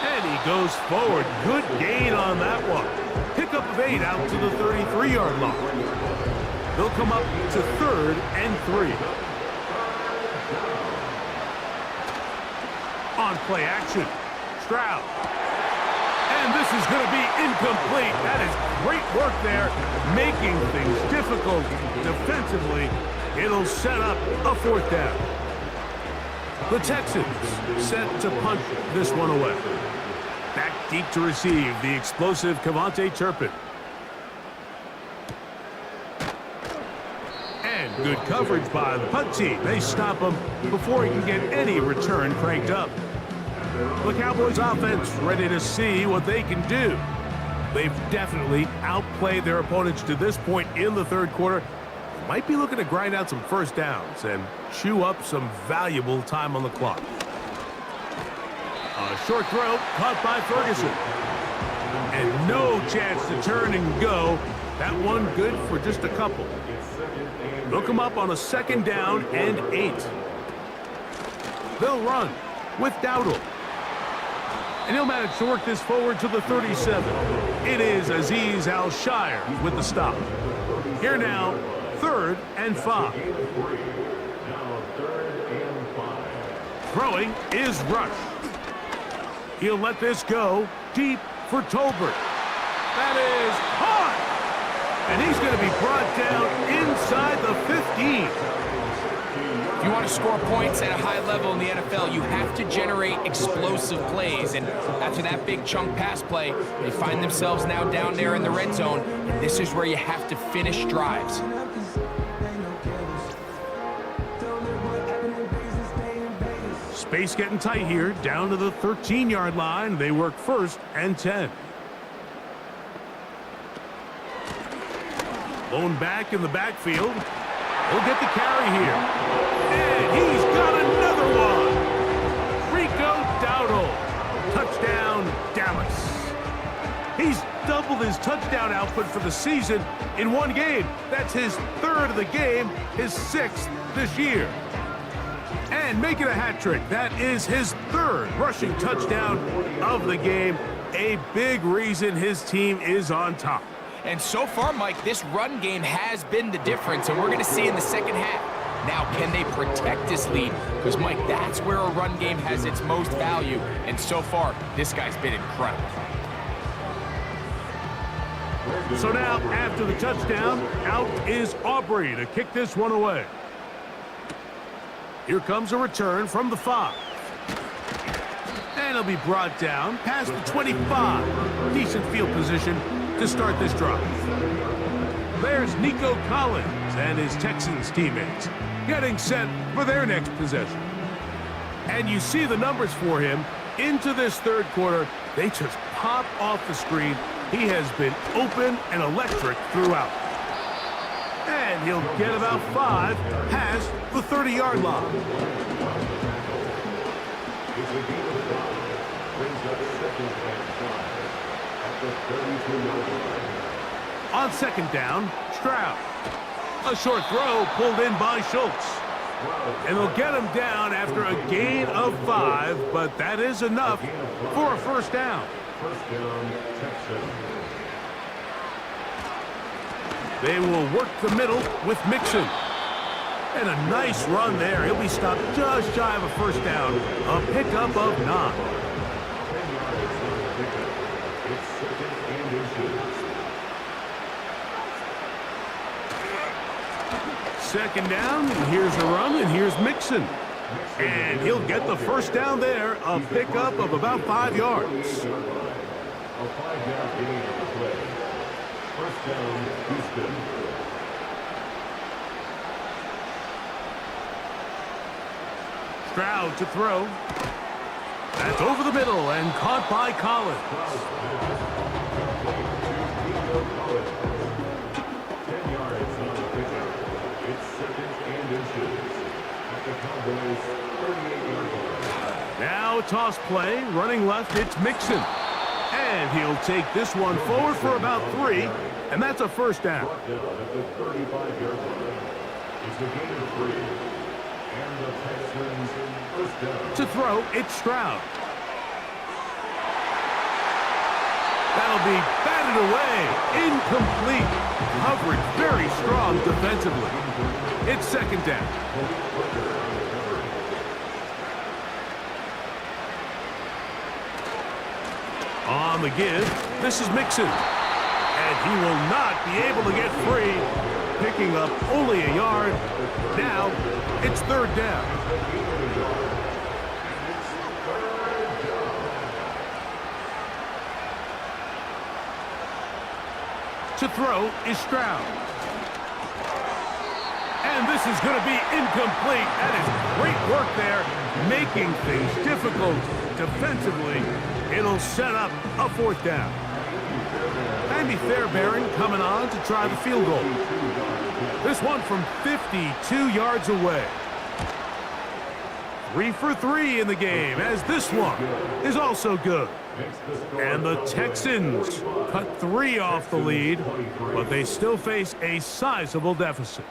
And he goes forward. Good gain on that one. Pickup of 8 out to the 33-yard line. They'll come up to 3rd and 3. On play action, Stroud. And this is going to be incomplete. That is great work there, making things difficult defensively. It'll set up a 4th down. The Texans set to punt this one away. Back deep to receive the explosive Cavante Turpin. And good coverage by the punt team. They stop him before he can get any return cranked up. The Cowboys offense ready to see what they can do. They've definitely outplayed their opponents to this point in the third quarter. Might be looking to grind out some first downs and chew up some valuable time on the clock. A short throw caught by Ferguson. And no chance to turn and go. That one good for just a couple. They'll come up on a 2nd down and 8. They'll run with Dowdle. And he'll manage to work this forward to the 37. It is Azeez Al-Shire with the stop. Here now, 3rd and 5. Throwing is Rush. He'll let this go deep for Tolbert. That is caught! And he's going to be brought down inside the 15. If you want to score points at a high level in the NFL, you have to generate explosive plays. And after that big chunk pass play, they find themselves now down there in the red zone. And this is where you have to finish drives. Space getting tight here, down to the 13-yard line. They work 1st and 10. Lone back in the backfield. He'll get the carry here. And he's got another one. Rico Dowdle. Touchdown, Dallas. He's doubled his touchdown output for the season in one game. That's his 3rd of the game, his 6th this year. And making a hat trick. That is his 3rd rushing touchdown of the game. A big reason his team is on top. And so far, Mike, this run game has been the difference, and we're going to see in the second half. Now, can they protect this lead? Because, Mike, that's where a run game has its most value. And so far, this guy's been incredible. So now, after the touchdown, out is Aubrey to kick this one away. Here comes a return from the 5. And he'll be brought down past the 25. Decent field position to start this drive. There's Nico Collins and his Texans teammates getting set for their next possession. And you see the numbers for him into this third quarter. They just pop off the screen. He has been open and electric throughout. And he'll get about 5 past the 30-yard line. On second down, Stroud. A short throw pulled in by Schultz. And they'll get him down after a gain of 5, but that is enough for a first down. First down, Texans. They will work the middle with Mixon. And a nice run there. He'll be stopped just shy of a first down. A pickup of 9. 10 yards on the pickup. It's second and inches. Second down, and here's a run, and here's Mixon. And he'll get the first down there, a pickup of about 5 yards. A 5-yard gain on the play. First down, Houston. Stroud to throw. That's over the middle and caught by Collins. 10 yards on the pickup. It's second and inches. At the Cowboys' 38-yard line. Now a toss play, running left, it's Mixon. And he'll take this one forward for about 3, and that's a first down. Brought down at the 35-yard line. It's a gain of 3. And the Texans first down. To throw, it's Stroud. That'll be batted away. Incomplete. Coverage very strong defensively. It's second down. On the give, this is Mixon. And he will not be able to get free. Picking up only a yard. Now, it's third down. To throw is Stroud. And this is going to be incomplete. That is great work there, making things difficult defensively. It'll set up a fourth down. Andy Fairbairn coming on to try the field goal. This one from 52 yards away. 3 for 3 in the game, as this one is also good. And the Texans cut 3 off the lead, but they still face a sizable deficit.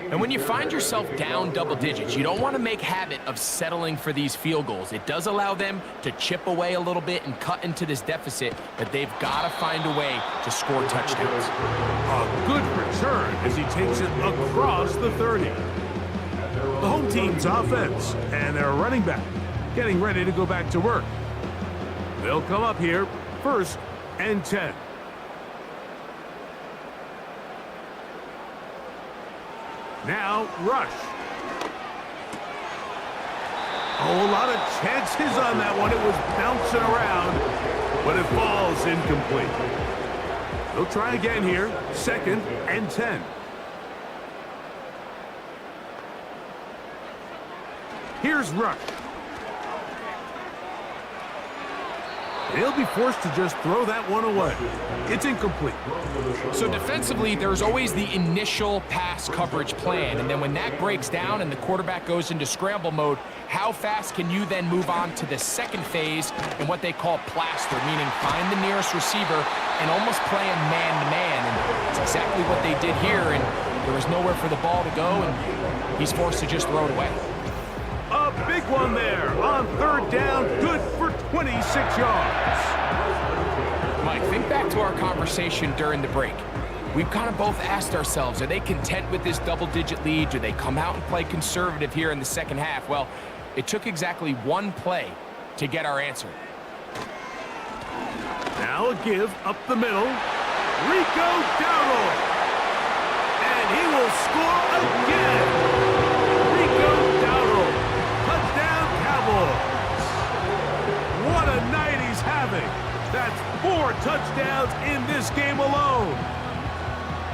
And when you find yourself down double digits, you don't want to make habit of settling for these field goals. It does allow them to chip away a little bit and cut into this deficit, but they've got to find a way to score touchdowns. A good return as he takes it across the 30. The home team's offense and their running back getting ready to go back to work. They'll come up here, 1st and 10. Now, rush. Oh, a lot of chances on that one. It was bouncing around, but it falls incomplete. They'll try again here, 2nd and 10. Here's Rush. They'll be forced to just throw that one away. It's incomplete. So defensively, there's always the initial pass coverage plan, and then when that breaks down and the quarterback goes into scramble mode, how fast can you then move on to the second phase in what they call plaster, meaning find the nearest receiver and almost play him man-to-man, and that's exactly what they did here, and there was nowhere for the ball to go, and he's forced to just throw it away. A big one there on 3rd down, good for 26 yards. Mike, think back to our conversation during the break. We've kind of both asked ourselves, are they content with this double-digit lead? Do they come out and play conservative here in the second half? Well, it took exactly one play to get our answer. Now a give up the middle. Rico Dowdle. And he will score again. Rico Dowdle. Touchdown, Cowboys. What a night he's having. That's 4 touchdowns in this game alone.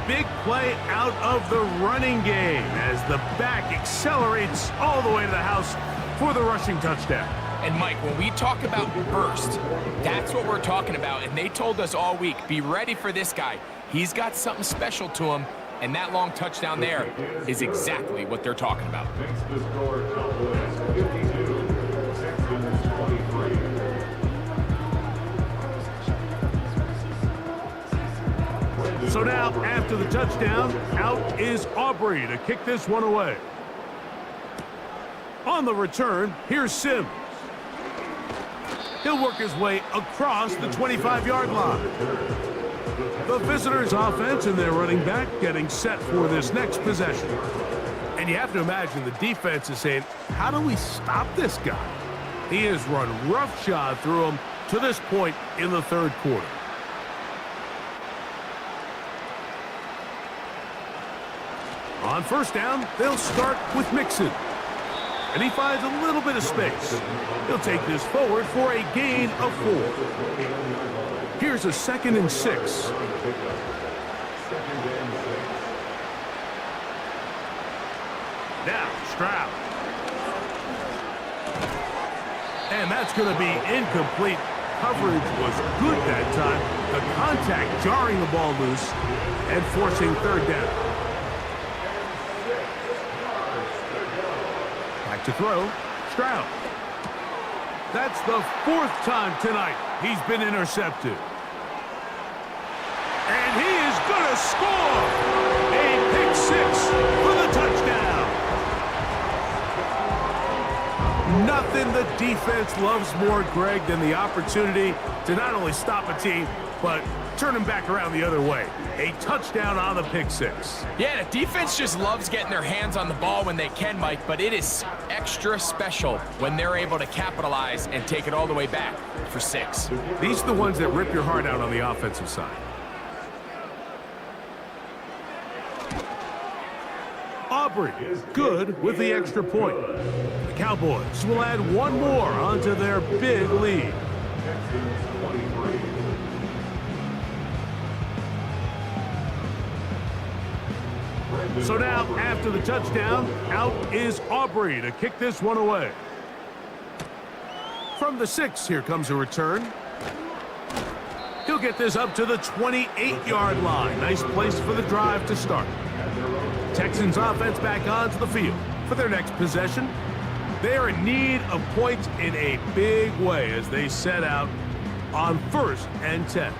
Big play out of the running game as the back accelerates all the way to the house for the rushing touchdown. And Mike, when we talk about burst, that's what we're talking about. And they told us all week, be ready for this guy. He's got something special to him, and that long touchdown there is exactly what they're talking about. Next to score, Cowboys 52, Texans 23. So now, after the touchdown, out is Aubrey to kick this one away. On the return, here's Sims. He'll work his way across the 25-yard line. The visitors' offense and their running back getting set for this next possession. And you have to imagine the defense is saying, how do we stop this guy? He has run roughshod through him to this point in the third quarter. On first down, they'll start with Mixon. And he finds a little bit of space. He'll take this forward for a gain of 4. Here's a 2nd and 6. Now, Stroud. And that's going to be incomplete. Coverage was good that time. The contact jarring the ball loose and forcing third down. To throw, Stroud. That's the 4th time tonight he's been intercepted. And he is going to score a pick 6 for the touchdown. Nothing the defense loves more, Greg, than the opportunity to not only stop a team, but turn them back around the other way. A touchdown on the pick 6. Yeah, the defense just loves getting their hands on the ball when they can, Mike, but it is extra special when they're able to capitalize and take it all the way back for 6. These are the ones that rip your heart out on the offensive side. Aubrey is good with the extra point. The Cowboys will add one more onto their big lead. So now, after the touchdown, out is Aubrey to kick this one away. From the 6, here comes a return. He'll get this up to the 28-yard line. Nice place for the drive to start. Texans offense back onto the field for their next possession. They are in need of points in a big way as they set out on 1st and 10.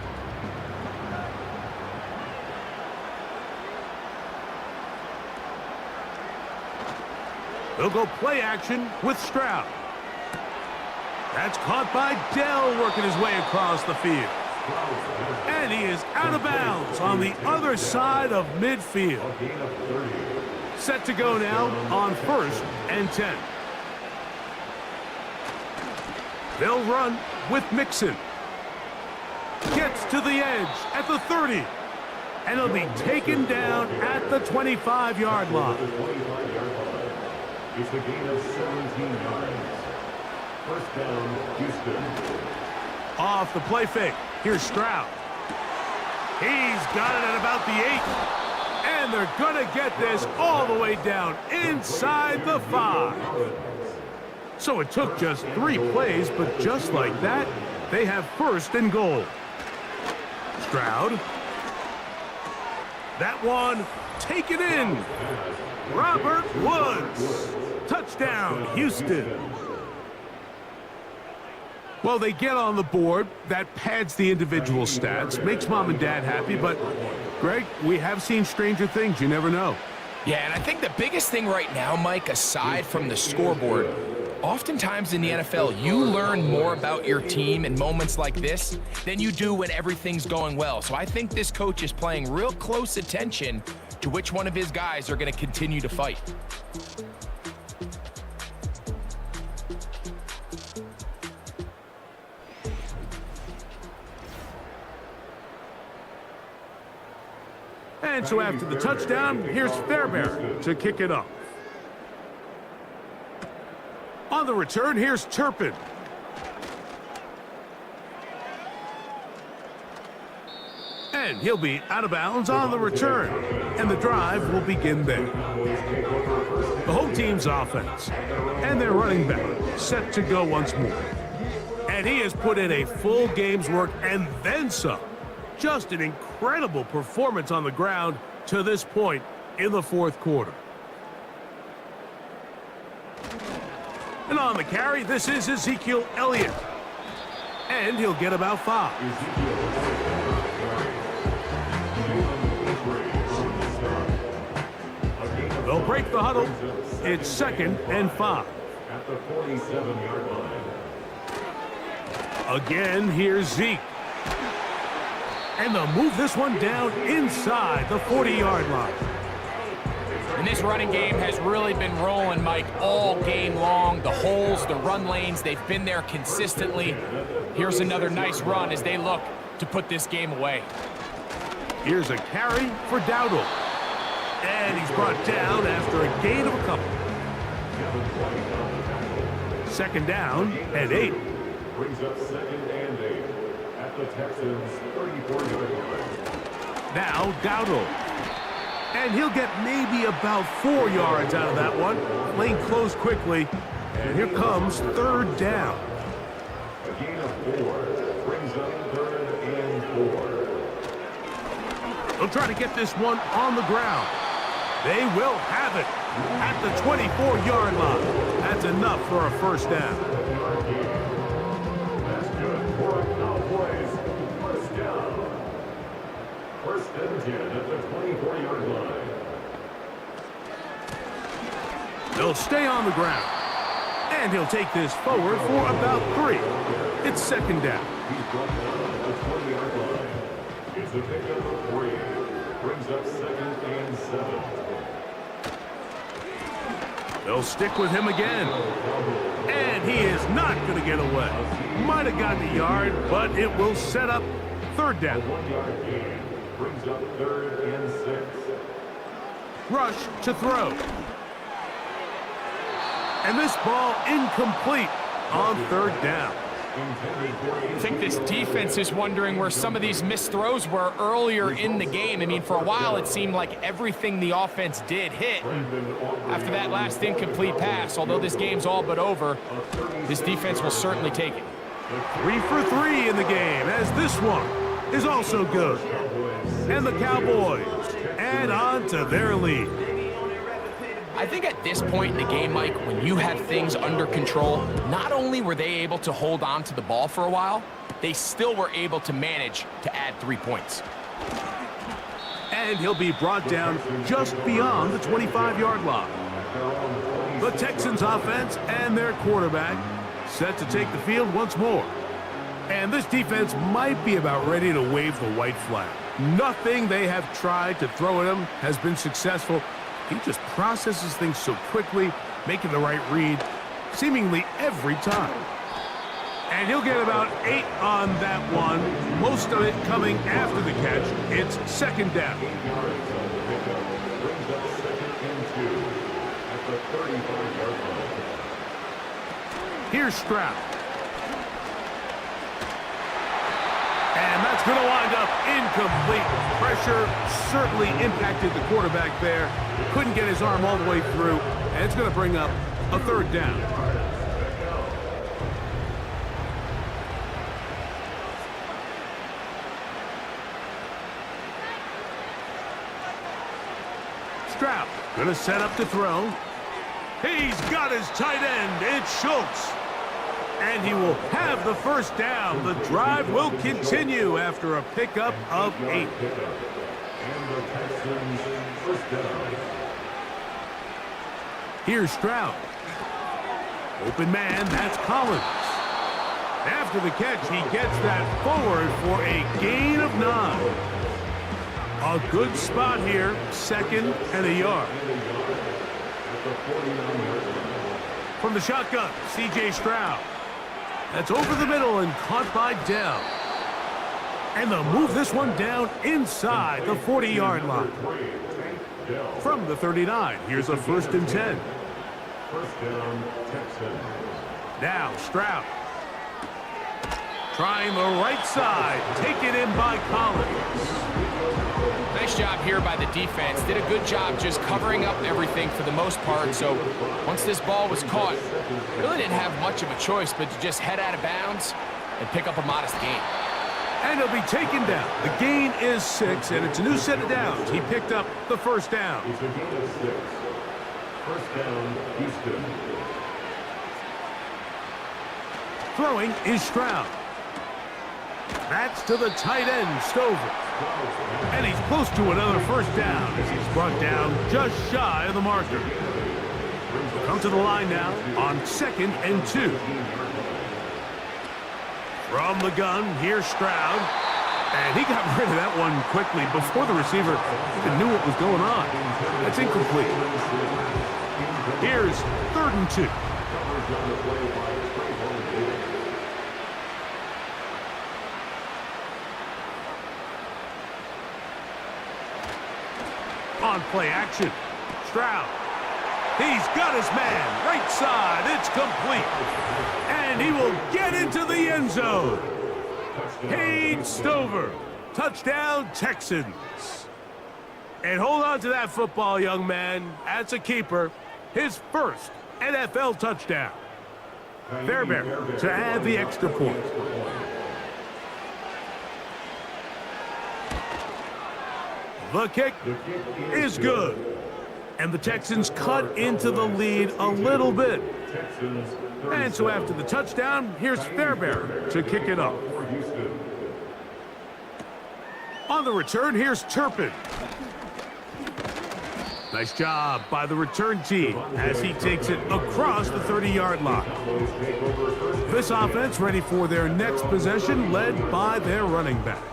They'll go play action with Stroud. That's caught by Dell working his way across the field. And he is out of bounds on the other side of midfield. Set to go now on 1st and 10. They'll run with Mixon. Gets to the edge at the 30. And he'll be taken down at the 25-yard line. It's a gain of 17 yards. First down, Houston. Off the play fake. Here's Stroud. He's got it at about the 8. And they're going to get this all the way down inside the 5. So it took just 3 plays, but just like that, they have 1st and goal. Stroud. That one taken in. Robert Woods. Touchdown, Houston. Well, they get on the board. That pads the individual stats, makes mom and dad happy, but, Greg, we have seen stranger things. You never know. Yeah, and I think the biggest thing right now, Mike, aside from the scoreboard, oftentimes in the NFL, you learn more about your team in moments like this than you do when everything's going well. So I think this coach is paying real close attention to which one of his guys are going to continue to fight. And so after the touchdown, here's Fairbairn to kick it off. On the return, here's Turpin. And he'll be out of bounds on the return. And the drive will begin there. The home team's offense. And their running back set to go once more. And he has put in a full game's work and then some. Just an incredible performance on the ground to this point in the fourth quarter. And on the carry, this is Ezekiel Elliott. And he'll get about 5. They'll break the huddle. It's 2nd and 5. At the 47-yard line. Again, here's Zeke. And they'll move this one down inside the 40-yard line. And this running game has really been rolling, Mike, all game long. The holes, the run lanes, they've been there consistently. Here's another nice run as they look to put this game away. Here's a carry for Dowdle. And he's brought down after a gain of a couple. 2nd down and 8. Brings up 2nd and 8 at the Texans' 34-yard line. Now Dowdle. And he'll get maybe about 4 yards out of that one. Lane closed quickly. And here comes 3rd down. A gain of 4 brings up 3rd and 4. They'll try to get this one on the ground. They will have it at the 24-yard line. That's enough for a 1st down. That's good for a Cowboys 1st down. 1st and 10 at the 24-yard line. They'll stay on the ground. And he'll take this forward for about 3. It's 2nd down. He's brought down at the 20-yard line. It's a pickup of 3. Brings up 2nd and 7. They'll stick with him again. And he is not going to get away. Might have gotten a yard, but it will set up 3rd down. 1-yard gain brings up 3rd and 6. Rush to throw. And this ball incomplete on 3rd down. I think this defense is wondering where some of these missed throws were earlier in the game. I mean, for a while it seemed like everything the offense did hit. After that last incomplete pass, although this game's all but over, this defense will certainly take it. 3 for 3 in the game, as this one is also good. And the Cowboys add on to their lead. I think at this point in the game, Mike, when you have things under control, not only were they able to hold on to the ball for a while, they still were able to manage to add 3 points. And he'll be brought down just beyond the 25-yard line. The Texans offense and their quarterback set to take the field once more. And this defense might be about ready to wave the white flag. Nothing they have tried to throw at him has been successful. He just processes things so quickly, making the right read, seemingly every time. And he'll get about 8 on that one, most of it coming after the catch. It's 2nd down. Here's Stroud. And that's going to wind up incomplete. Pressure certainly impacted the quarterback there. Couldn't get his arm all the way through. And it's going to bring up a 3rd down. Stroud going to set up to throw. He's got his tight end. It's Schultz. And he will have the 1st down. The drive will continue after a pickup of 8. And the Texans 1st down. Here's Stroud. Open man, that's Collins. After the catch, he gets that forward for a gain of 9. A good spot here, 2nd and a yard. From the shotgun, C.J. Stroud. That's over the middle and caught by Dell. And they'll move this one down inside the 40-yard line. From the 39, here's a 1st and 10. First down, Texans. Now Stroud. Trying the right side. Taken in by Collins. Nice job here by the defense. Did a good job just covering up everything for the most part. So once this ball was caught, really didn't have much of a choice but to just head out of bounds and pick up a modest gain. And he'll be taken down. The gain is 6, and it's a new set of downs. He picked up the 1st down. It's a gain of 6. First down, Houston. Throwing is Stroud. That's to the tight end, Stover. And he's close to another 1st down as he's brought down just shy of the marker. We'll come to the line now on 2nd and 2. From the gun, here's Stroud. And he got rid of that one quickly before the receiver even knew what was going on. That's incomplete. Here's 3rd and 2. On play action, Stroud. He's got his man, right side, it's complete. And he will get into the end zone. Cade Stover, touchdown Texans. And hold on to that football, young man. That's a keeper. His 1st NFL touchdown. Fairbairn to add the extra point. The kick is good. And the Texans cut into the lead a little bit. And so after the touchdown, here's Fairbairn to kick it up. On the return, here's Turpin. Nice job by the return team as he takes it across the 30-yard line. This offense ready for their next possession, led by their running back.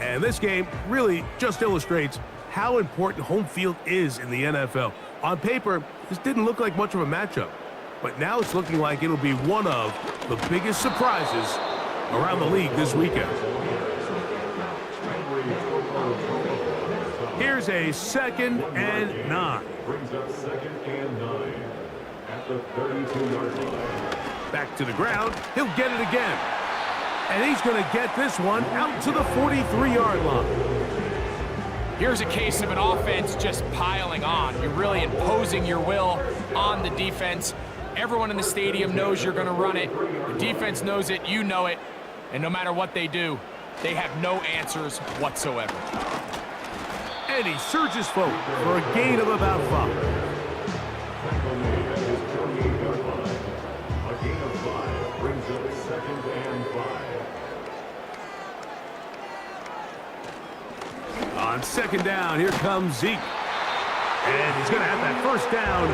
And this game really just illustrates how important home field is in the NFL. On paper, this didn't look like much of a matchup, but now it's looking like it'll be one of the biggest surprises around the league this weekend. Here's a 2nd and 9. Brings up 2nd and 9 at the 32-yard line. Back to the ground. He'll get it again. And he's going to get this one out to the 43-yard line. Here's a case of an offense just piling on. You're really imposing your will on the defense. Everyone in the stadium knows you're going to run it. The defense knows it, you know it. And no matter what they do, they have no answers whatsoever. And he surges forward for a gain of about 5. A gain of 5 brings up 2nd and 5. On 2nd down, here comes Zeke. And he's going to have that 1st down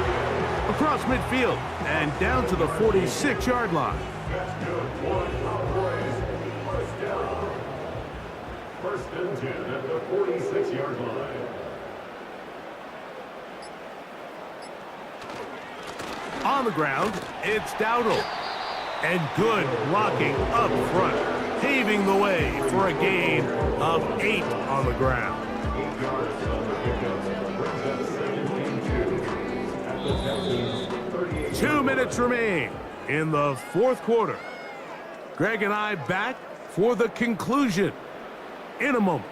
across midfield and down to the 46-yard line. That's good. 1st down. 1st and 10 at the 46-yard line. On the ground, it's Dowdle. And good blocking up front, paving the way for a gain of 8 on the ground. 8 yards on the pickup. Brings up 2nd and 2 at the Texans' 38. 2 minutes remain in the 4th quarter. Greg and I back for the conclusion in a moment.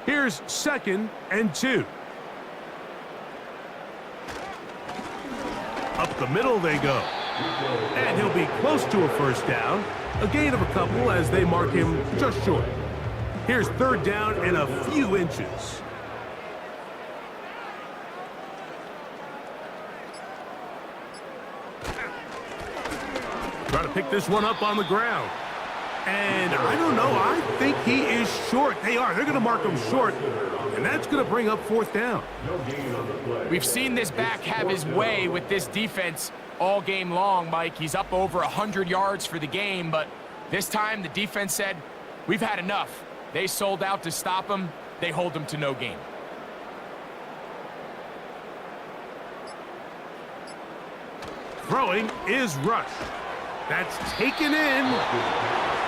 Here's 2nd and 2. Up the middle they go. And he'll be close to a 1st down. A gain of a couple as they mark him just short. Here's 3rd down and a few inches. Trying to pick this one up on the ground. And I don't know, I think he is short. They are. They're going to mark him short. And that's going to bring up 4th down. We've seen this back have his way with this defense all game long, Mike. He's up over 100 yards for the game, but this time the defense said, we've had enough. They sold out to stop him. They hold him to no gain. Throwing is Rush. That's taken in.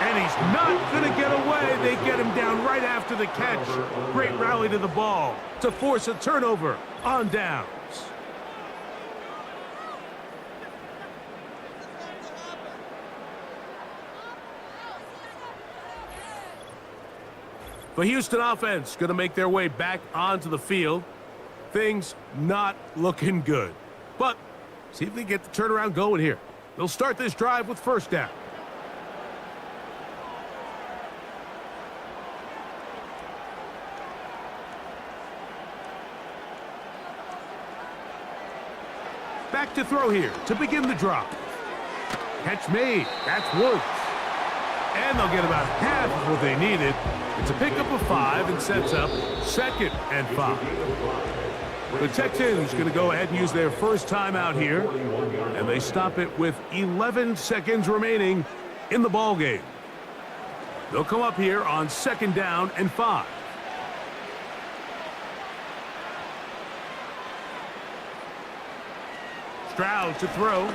And he's not going to get away. They get him down right after the catch. Great rally to the ball to force a turnover on downs. The Houston offense going to make their way back onto the field. Things not looking good. But see if they get the turnaround going here. They'll start this drive with first down. Back to throw here to begin the drive. Catch made. That's Woods. And they'll get about half of what they needed. It's a pickup of 5 and sets up 2nd and 5. The Texans going to go ahead and use their first timeout here. And they stop it with 11 seconds remaining in the ball game. They'll come up here on 2nd down and 5. Stroud to throw.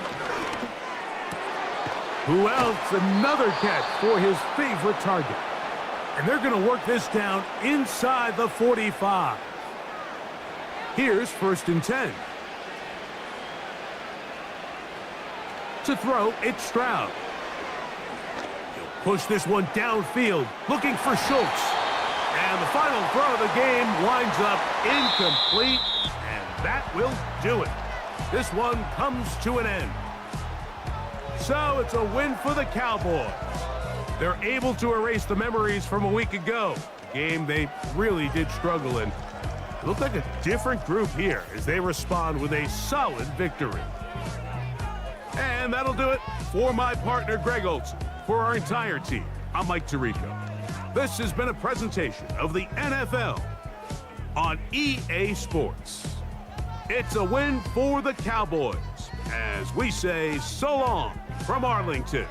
Who else? Another catch for his favorite target. And they're going to work this down inside the 45. Here's 1st and 10. To throw, it's Stroud. He'll push this one downfield, looking for Schultz. And the final throw of the game winds up incomplete, and that will do it. This one comes to an end. So it's a win for the Cowboys. They're able to erase the memories from a week ago. A game they really did struggle in. It looked like a different group here as they respond with a solid victory. And that'll do it for my partner, Greg Olson. For our entire team, I'm Mike Tirico. This has been a presentation of the NFL on EA Sports. It's a win for the Cowboys as we say so long from Arlington.